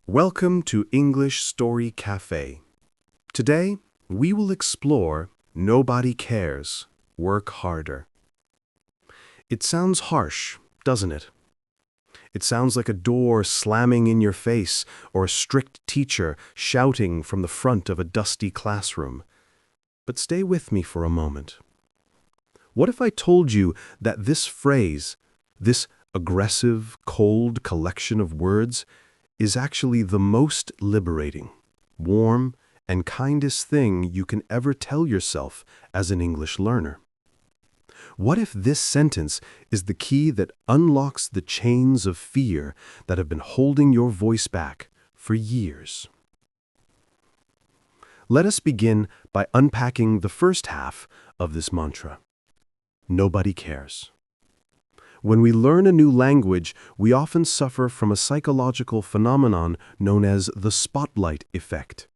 Welcome to English StoryCafe. Today, we will explore Nobody Cares, Work Harder. It sounds harsh, doesn't it? It sounds like a door slamming in your face or a strict teacher shouting from the front of a dusty classroom. But stay with me for a moment. What if I told you that this phrase, this aggressive, cold collection of words, is actually the most liberating, warm, and kindest thing you can ever tell yourself as an English learner? What if this sentence is the key that unlocks the chains of fear that have been holding your voice back for years? Let us begin by unpacking the first half of this mantra. Nobody cares. When we learn a new language, we often suffer from a psychological phenomenon known as the spotlight effect.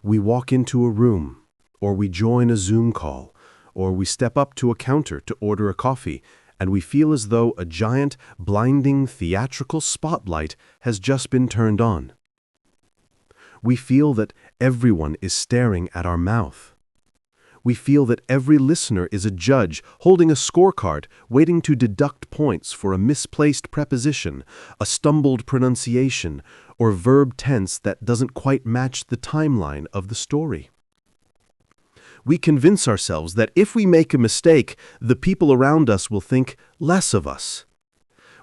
We walk into a room, or we join a Zoom call, or we step up to a counter to order a coffee, and we feel as though a giant, blinding, theatrical spotlight has just been turned on. We feel that everyone is staring at our mouth. We feel that every listener is a judge holding a scorecard waiting to deduct points for a misplaced preposition, a stumbled pronunciation, or verb tense that doesn't quite match the timeline of the story. We convince ourselves that if we make a mistake, the people around us will think less of us.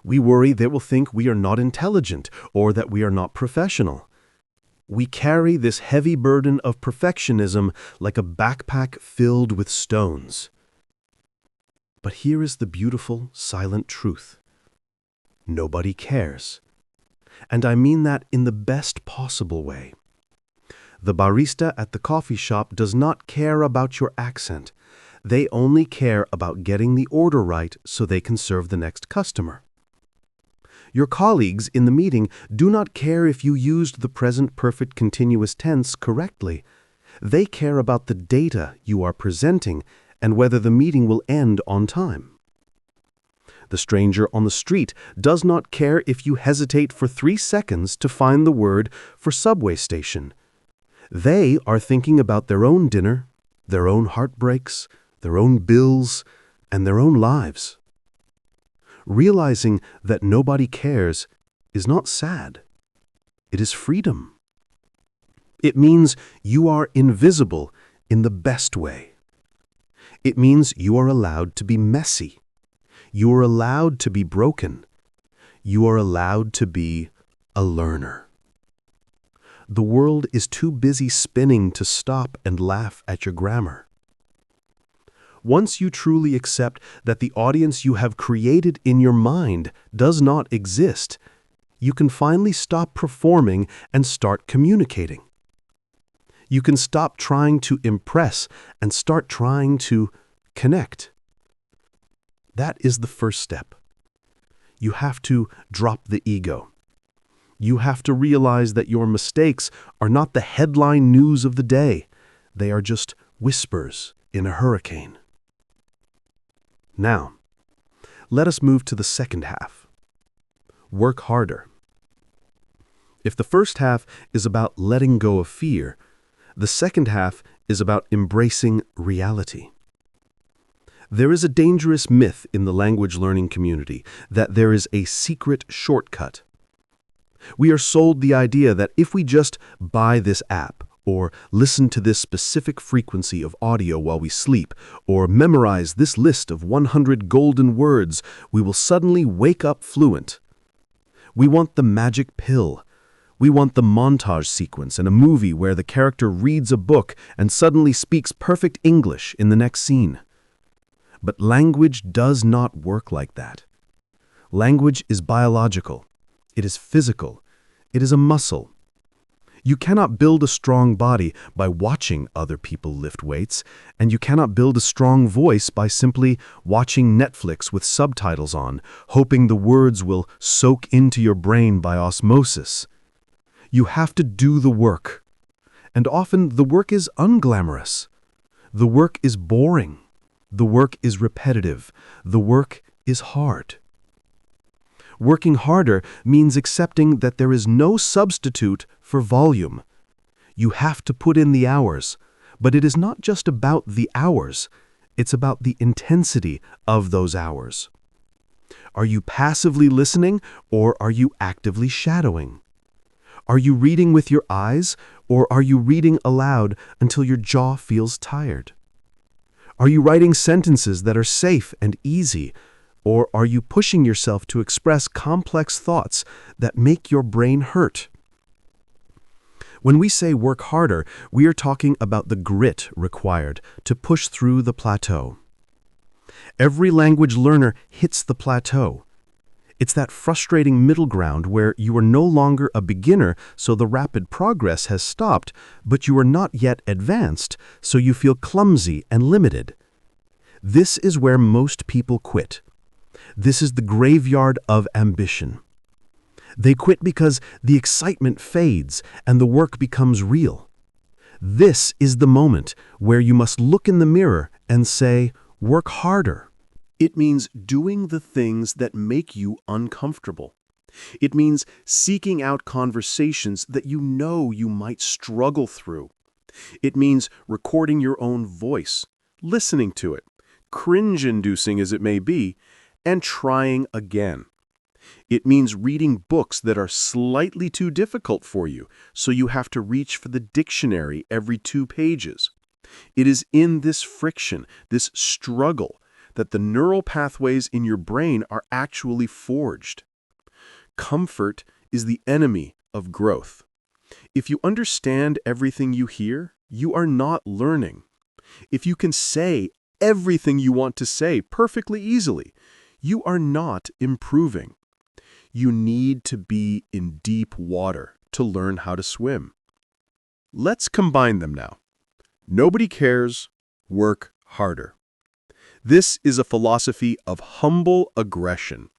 We worry they will think we are not intelligent or that we are not professional. We carry this heavy burden of perfectionism like a backpack filled with stones. But here is the beautiful, silent truth. Nobody cares. And I mean that in the best possible way. The barista at the coffee shop does not care about your accent. They only care about getting the order right so they can serve the next customer. Your colleagues in the meeting do not care if you used the present perfect continuous tense correctly. They care about the data you are presenting and whether the meeting will end on time. The stranger on the street does not care if you hesitate for 3 seconds to find the word for subway station. They are thinking about their own dinner, their own heartbreaks, their own bills, and their own lives. Realizing that nobody cares is not sad. It is freedom. It means you are invisible in the best way. It means you are allowed to be messy. You are allowed to be broken. You are allowed to be a learner. The world is too busy spinning to stop and laugh at your grammar. Once you truly accept that the audience you have created in your mind does not exist, you can finally stop performing and start communicating. You can stop trying to impress and start trying to connect. That is the first step. You have to drop the ego. You have to realize that your mistakes are not the headline news of the day. They are just whispers in a hurricane. Now, let us move to the second half. Work harder. If the first half is about letting go of fear, the second half is about embracing reality. There is a dangerous myth in the language learning community that there is a secret shortcut. We are sold the idea that if we just buy this app, or listen to this specific frequency of audio while we sleep, or memorize this list of 100 golden words, we will suddenly wake up fluent. We want the magic pill. We want the montage sequence in a movie where the character reads a book and suddenly speaks perfect English in the next scene. But language does not work like that. Language is biological. It is physical. It is a muscle. You cannot build a strong body by watching other people lift weights, and you cannot build a strong voice by simply watching Netflix with subtitles on, hoping the words will soak into your brain by osmosis. You have to do the work, and often the work is unglamorous. The work is boring. The work is repetitive. The work is hard. Working harder means accepting that there is no substitute for volume. You have to put in the hours, but it is not just about the hours, it's about the intensity of those hours. Are you passively listening or are you actively shadowing? Are you reading with your eyes or are you reading aloud until your jaw feels tired? Are you writing sentences that are safe and easy, or are you pushing yourself to express complex thoughts that make your brain hurt? When we say work harder, we are talking about the grit required to push through the plateau. Every language learner hits the plateau. It's that frustrating middle ground where you are no longer a beginner, so the rapid progress has stopped, but you are not yet advanced, so you feel clumsy and limited. This is where most people quit. This is the graveyard of ambition. They quit because the excitement fades and the work becomes real. This is the moment where you must look in the mirror and say, work harder. It means doing the things that make you uncomfortable. It means seeking out conversations that you know you might struggle through. It means recording your own voice, listening to it, cringe-inducing as it may be, and trying again. It means reading books that are slightly too difficult for you, so you have to reach for the dictionary every 2 pages. It is in this friction, this struggle, that the neural pathways in your brain are actually forged. Comfort is the enemy of growth. If you understand everything you hear, you are not learning. If you can say everything you want to say perfectly easily, you are not improving. You need to be in deep water to learn how to swim. Let's combine them now. Nobody cares, work harder. This is a philosophy of humble aggression.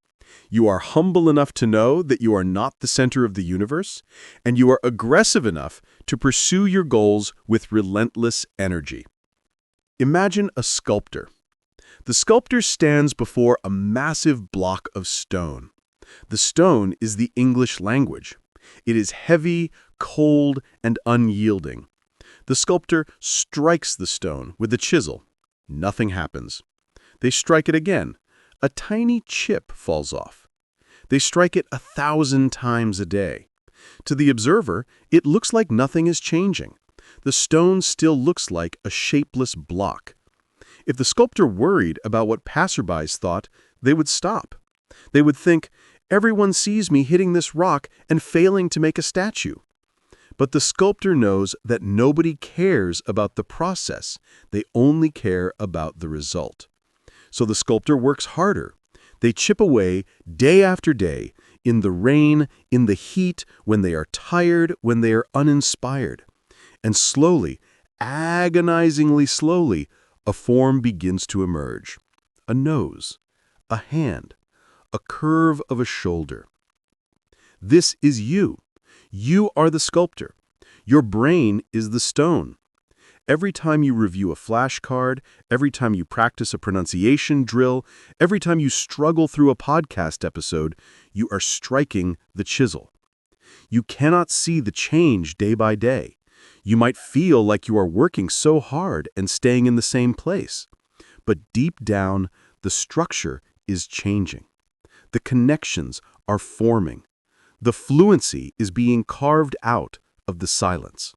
You are humble enough to know that you are not the center of the universe, and you are aggressive enough to pursue your goals with relentless energy. Imagine a sculptor. The sculptor stands before a massive block of stone. The stone is the English language. It is heavy, cold, and unyielding. The sculptor strikes the stone with a chisel. Nothing happens. They strike it again. A tiny chip falls off. They strike it 1,000 times a day. To the observer, it looks like nothing is changing. The stone still looks like a shapeless block. If the sculptor worried about what passerbys thought, they would stop. They would think, everyone sees me hitting this rock and failing to make a statue. But the sculptor knows that nobody cares about the process. They only care about the result. So the sculptor works harder. They chip away day after day, in the rain, in the heat, when they are tired, when they are uninspired. And slowly, agonizingly slowly, a form begins to emerge. A nose, a hand, a curve of a shoulder. This is you. You are the sculptor. Your brain is the stone. Every time you review a flashcard, every time you practice a pronunciation drill, every time you struggle through a podcast episode, you are striking the chisel. You cannot see the change day by day. You might feel like you are working so hard and staying in the same place. But deep down, the structure is changing. The connections are forming. The fluency is being carved out of the silence.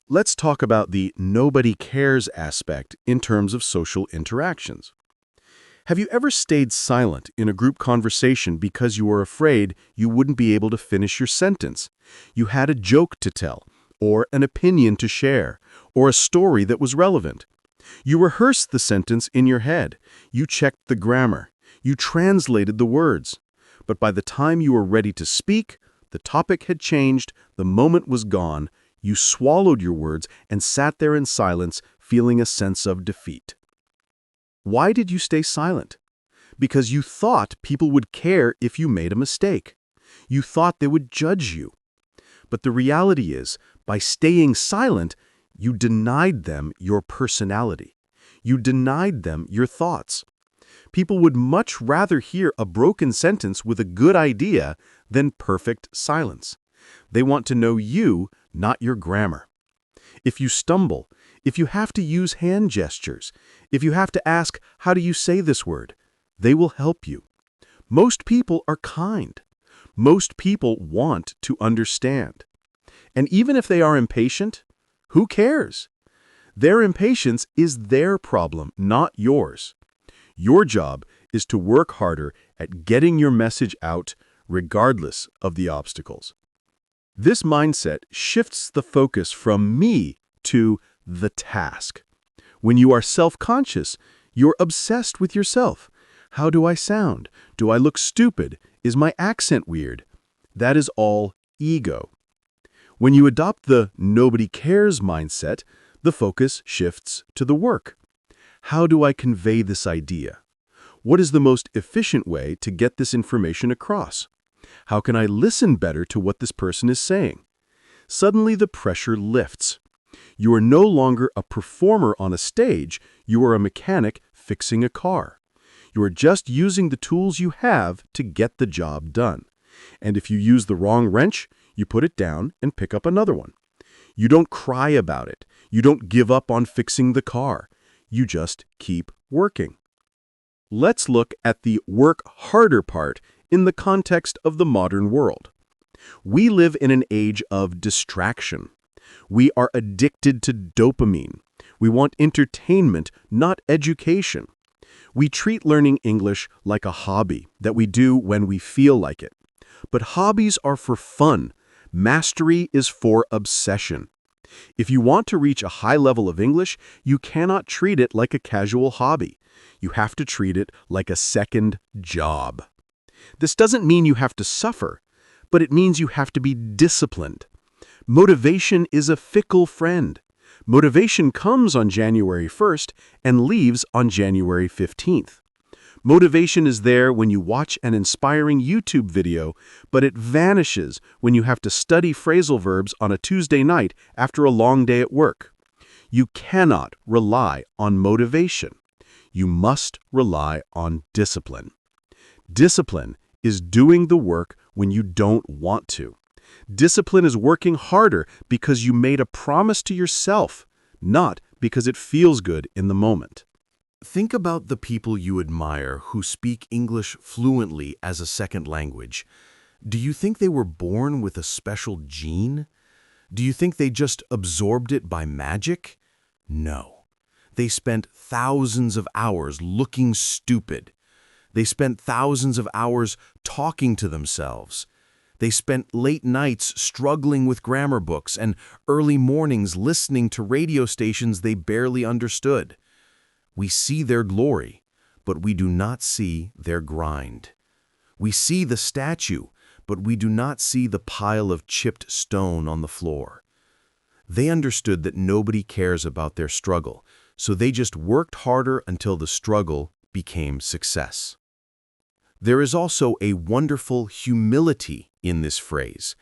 Let's talk about the nobody cares aspect in terms of social interactions. Have you ever stayed silent in a group conversation because you were afraid you wouldn't be able to finish your sentence? You had a joke to tell, or an opinion to share, or a story that was relevant. You rehearsed the sentence in your head. You checked the grammar. You translated the words. But by the time you were ready to speak, the topic had changed, the moment was gone. You swallowed your words and sat there in silence, feeling a sense of defeat. Why did you stay silent? Because you thought people would care if you made a mistake. You thought they would judge you. But the reality is, by staying silent, you denied them your personality. You denied them your thoughts. People would much rather hear a broken sentence with a good idea than perfect silence. They want to know you, not your grammar. If you stumble, if you have to use hand gestures, if you have to ask, how do you say this word? They will help you. Most people are kind. Most people want to understand. And even if they are impatient, who cares? Their impatience is their problem, not yours. Your job is to work harder at getting your message out regardless of the obstacles. This mindset shifts the focus from me to the task. When you are self-conscious, you're obsessed with yourself. How do I sound? Do I look stupid? Is my accent weird? That is all ego. When you adopt the nobody cares mindset, the focus shifts to the work. How do I convey this idea? What is the most efficient way to get this information across? How can I listen better to what this person is saying? Suddenly the pressure lifts. You are no longer a performer on a stage, you are a mechanic fixing a car. You are just using the tools you have to get the job done. And if you use the wrong wrench, you put it down and pick up another one. You don't cry about it. You don't give up on fixing the car. You just keep working. Let's look at the work harder part in the context of the modern world. We live in an age of distraction. We are addicted to dopamine. We want entertainment, not education. We treat learning English like a hobby that we do when we feel like it. But hobbies are for fun. Mastery is for obsession. If you want to reach a high level of English, you cannot treat it like a casual hobby. You have to treat it like a second job. This doesn't mean you have to suffer, but it means you have to be disciplined. Motivation is a fickle friend. Motivation comes on January 1st and leaves on January 15th. Motivation is there when you watch an inspiring YouTube video, but it vanishes when you have to study phrasal verbs on a Tuesday night after a long day at work. You cannot rely on motivation. You must rely on discipline. Discipline is doing the work when you don't want to. Discipline is working harder because you made a promise to yourself, not because it feels good in the moment. Think about the people you admire who speak English fluently as a second language. Do you think they were born with a special gene? Do you think they just absorbed it by magic? No. They spent thousands of hours looking stupid. They spent thousands of hours talking to themselves. They spent late nights struggling with grammar books and early mornings listening to radio stations they barely understood. We see their glory, but we do not see their grind. We see the statue, but we do not see the pile of chipped stone on the floor. They understood that nobody cares about their struggle, so they just worked harder until the struggle became success. There is also a wonderful humility in this phrase.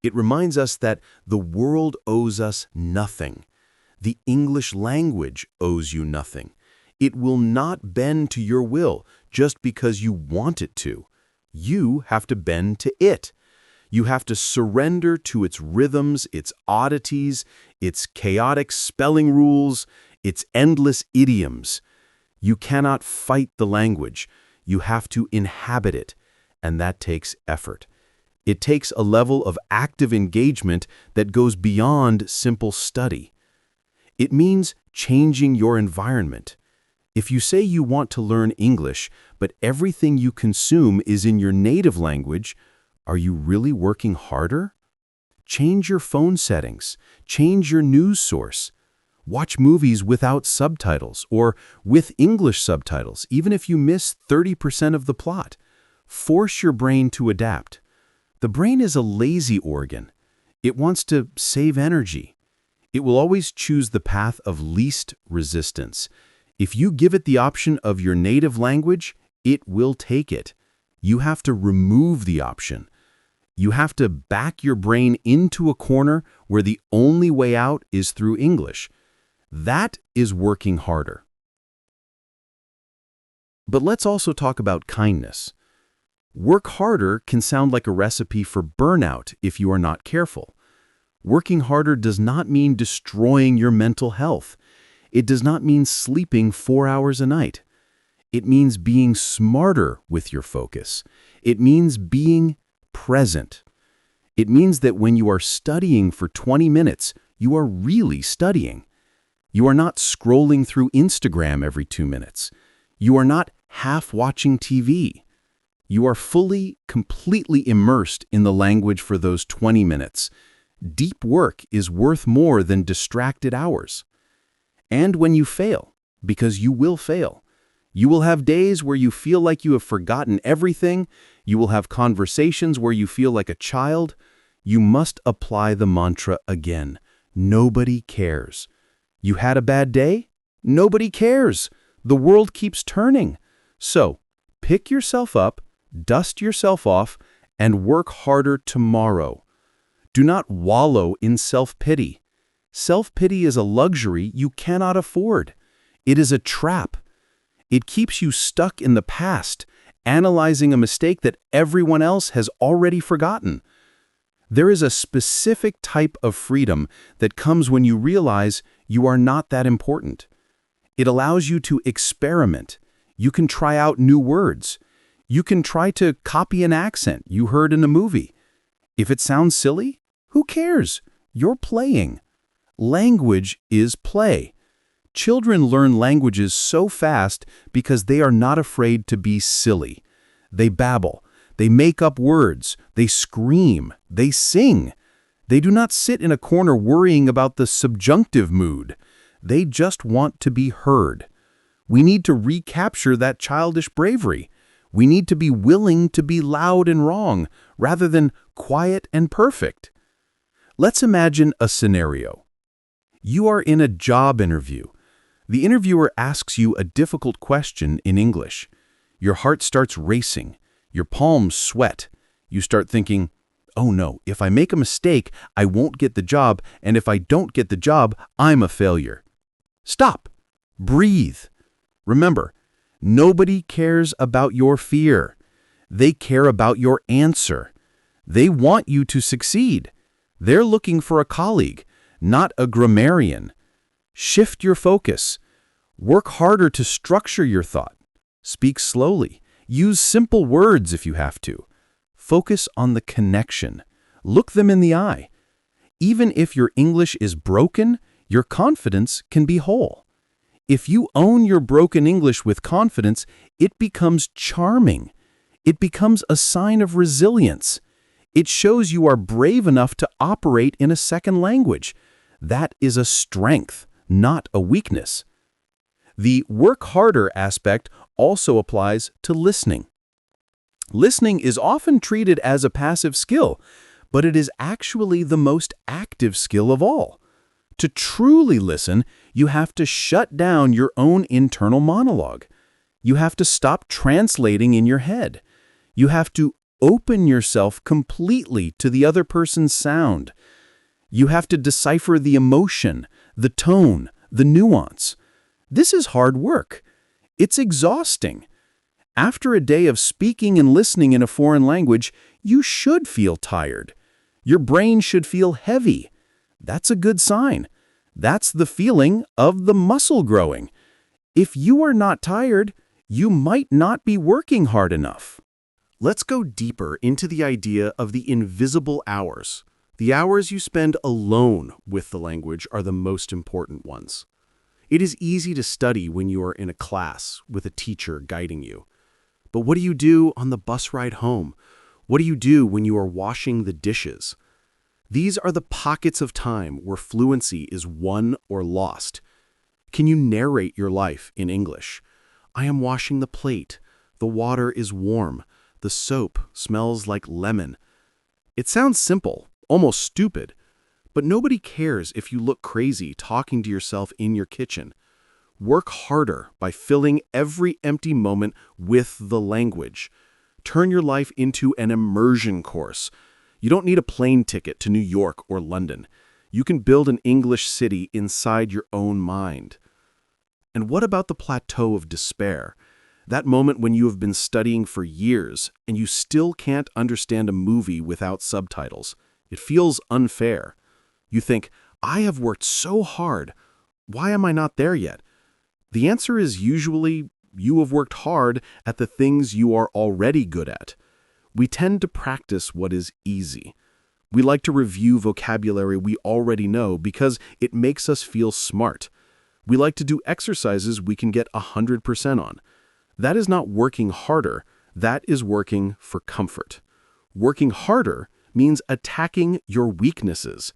It reminds us that the world owes us nothing. The English language owes you nothing. It will not bend to your will just because you want it to. You have to bend to it. You have to surrender to its rhythms, its oddities, its chaotic spelling rules, its endless idioms. You cannot fight the language. You have to inhabit it, and that takes effort. It takes a level of active engagement that goes beyond simple study. It means changing your environment. If you say you want to learn English, but everything you consume is in your native language, are you really working harder? Change your phone settings. Change your news source. Watch movies without subtitles or with English subtitles, even if you miss 30% of the plot. Force your brain to adapt. The brain is a lazy organ. It wants to save energy. It will always choose the path of least resistance. If you give it the option of your native language, it will take it. You have to remove the option. You have to back your brain into a corner where the only way out is through English. That is working harder. But let's also talk about kindness. Work harder can sound like a recipe for burnout if you are not careful. Working harder does not mean destroying your mental health. It does not mean sleeping 4 hours a night. It means being smarter with your focus. It means being present. It means that when you are studying for 20 minutes, you are really studying. You are not scrolling through Instagram every 2 minutes. You are not half watching TV. You are fully, completely immersed in the language for those 20 minutes. Deep work is worth more than distracted hours. And when you fail, because you will fail, you will have days where you feel like you have forgotten everything. You will have conversations where you feel like a child. You must apply the mantra again. Nobody cares. You had a bad day? Nobody cares. The world keeps turning. So, pick yourself up, dust yourself off, and work harder tomorrow. Do not wallow in self-pity. Self-pity is a luxury you cannot afford. It is a trap. It keeps you stuck in the past, analyzing a mistake that everyone else has already forgotten. There is a specific type of freedom that comes when you realize you are not that important. It allows you to experiment. You can try out new words. You can try to copy an accent you heard in a movie. If it sounds silly, who cares? You're playing. Language is play. Children learn languages so fast because they are not afraid to be silly. They babble. They make up words. They scream. They sing. They do not sit in a corner worrying about the subjunctive mood. They just want to be heard. We need to recapture that childish bravery. We need to be willing to be loud and wrong rather than quiet and perfect. Let's imagine a scenario. You are in a job interview. The interviewer asks you a difficult question in English. Your heart starts racing. Your palms sweat. You start thinking, oh no, if I make a mistake, I won't get the job, and if I don't get the job, I'm a failure. Stop. Breathe. Remember, nobody cares about your fear. They care about your answer. They want you to succeed. They're looking for a colleague, not a grammarian. Shift your focus. Work harder to structure your thought. Speak slowly. Use simple words if you have to. Focus on the connection. Look them in the eye. Even if your English is broken, your confidence can be whole. If you own your broken English with confidence, it becomes charming. It becomes a sign of resilience. It shows you are brave enough to operate in a second language. That is a strength, not a weakness. The work harder aspect also applies to listening. Listening is often treated as a passive skill, but it is actually the most active skill of all. To truly listen, you have to shut down your own internal monologue. You have to stop translating in your head. You have to open yourself completely to the other person's sound. You have to decipher the emotion, the tone, the nuance. This is hard work. It's exhausting. After a day of speaking and listening in a foreign language, you should feel tired. Your brain should feel heavy. That's a good sign. That's the feeling of the muscle growing. If you are not tired, you might not be working hard enough. Let's go deeper into the idea of the invisible hours. The hours you spend alone with the language are the most important ones. It is easy to study when you are in a class with a teacher guiding you. But what do you do on the bus ride home? What do you do when you are washing the dishes? These are the pockets of time where fluency is won or lost. Can you narrate your life in English? I am washing the plate. The water is warm. The soap smells like lemon. It sounds simple, almost stupid, but nobody cares if you look crazy talking to yourself in your kitchen. Work harder by filling every empty moment with the language. Turn your life into an immersion course. You don't need a plane ticket to New York or London. You can build an English city inside your own mind. And what about the plateau of despair? That moment when you have been studying for years and you still can't understand a movie without subtitles. It feels unfair. You think, I have worked so hard. Why am I not there yet? The answer is usually you have worked hard at the things you are already good at. We tend to practice what is easy. We like to review vocabulary we already know because it makes us feel smart. We like to do exercises we can get 100% on. That is not working harder. That is working for comfort. Working harder means attacking your weaknesses.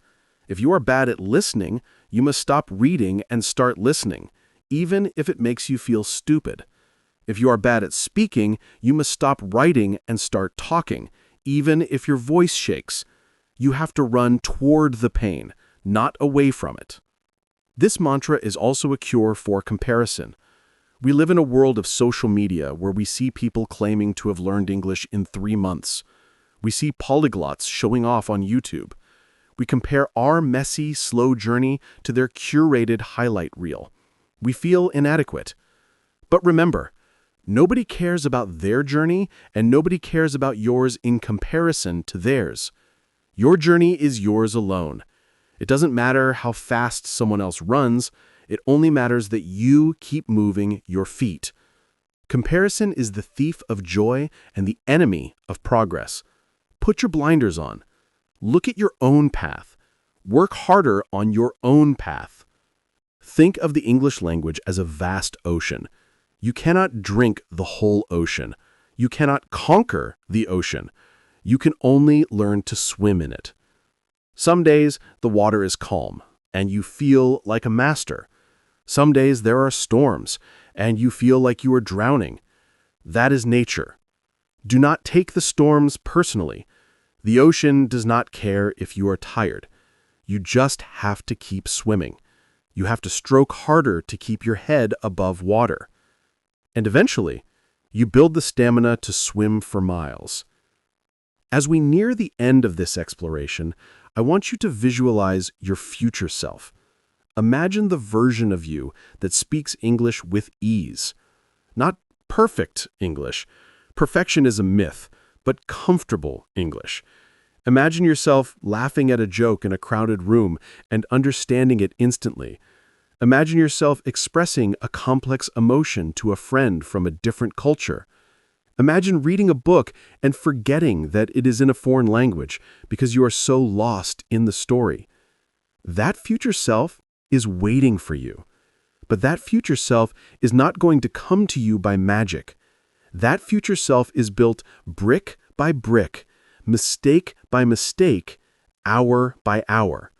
If you are bad at listening, you must stop reading and start listening, even if it makes you feel stupid. If you are bad at speaking, you must stop writing and start talking, even if your voice shakes. You have to run toward the pain, not away from it. This mantra is also a cure for comparison. We live in a world of social media where we see people claiming to have learned English in 3 months. We see polyglots showing off on YouTube. We compare our messy, slow journey to their curated highlight reel. We feel inadequate. But remember, nobody cares about their journey, and nobody cares about yours in comparison to theirs. Your journey is yours alone. It doesn't matter how fast someone else runs. It only matters that you keep moving your feet. Comparison is the thief of joy and the enemy of progress. Put your blinders on. Look at your own path. Work harder on your own path. Think of the English language as a vast ocean. You cannot drink the whole ocean. You cannot conquer the ocean. You can only learn to swim in it. Some days the water is calm, and you feel like a master. Some days there are storms, and you feel like you are drowning. That is nature. Do not take the storms personally. The ocean does not care if you are tired. You just have to keep swimming. You have to stroke harder to keep your head above water. And eventually, you build the stamina to swim for miles. As we near the end of this exploration, I want you to visualize your future self. Imagine the version of you that speaks English with ease. Not perfect English. Perfection is a myth, but comfortable English. Imagine yourself laughing at a joke in a crowded room and understanding it instantly. Imagine yourself expressing a complex emotion to a friend from a different culture. Imagine reading a book and forgetting that it is in a foreign language because you are so lost in the story. That future self is waiting for you. But that future self is not going to come to you by magic. That future self is built brick by brick, mistake by mistake, hour by hour.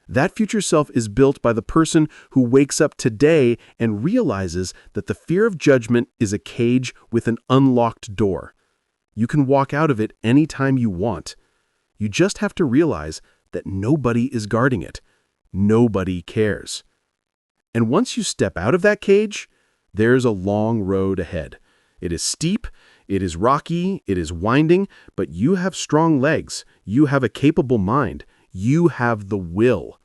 That future self is built by the person who wakes up today and realizes that the fear of judgment is a cage with an unlocked door. You can walk out of it anytime you want. You just have to realize that nobody is guarding it. Nobody cares. And once you step out of that cage, there's a long road ahead. It is steep, it is rocky, it is winding, but you have strong legs, you have a capable mind, you have the will.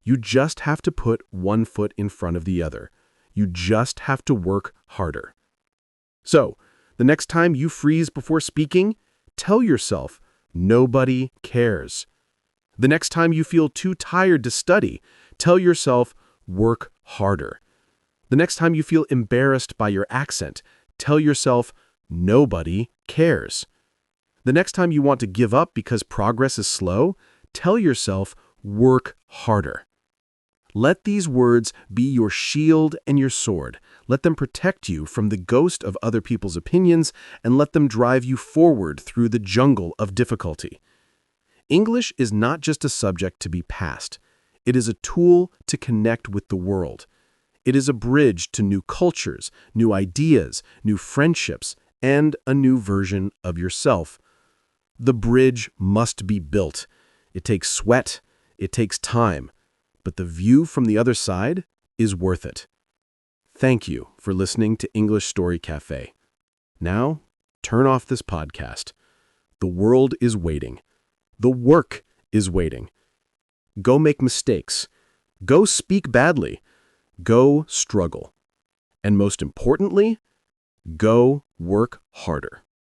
You just have to put one foot in front of the other. You just have to work harder. So, the next time you freeze before speaking, tell yourself, nobody cares. The next time you feel too tired to study, tell yourself, work harder. The next time you feel embarrassed by your accent, tell yourself, nobody cares. The next time you want to give up because progress is slow, tell yourself, work harder. Let these words be your shield and your sword. Let them protect you from the ghost of other people's opinions, and let them drive you forward through the jungle of difficulty. English is not just a subject to be passed. It is a tool to connect with the world. It is a bridge to new cultures, new ideas, new friendships, and a new version of yourself. The bridge must be built. It takes sweat, it takes time, but the view from the other side is worth it. Thank you for listening to English Story Cafe. Now, turn off this podcast. The world is waiting. The work is waiting. Go make mistakes. Go speak badly. Go struggle. And most importantly, Go work harder.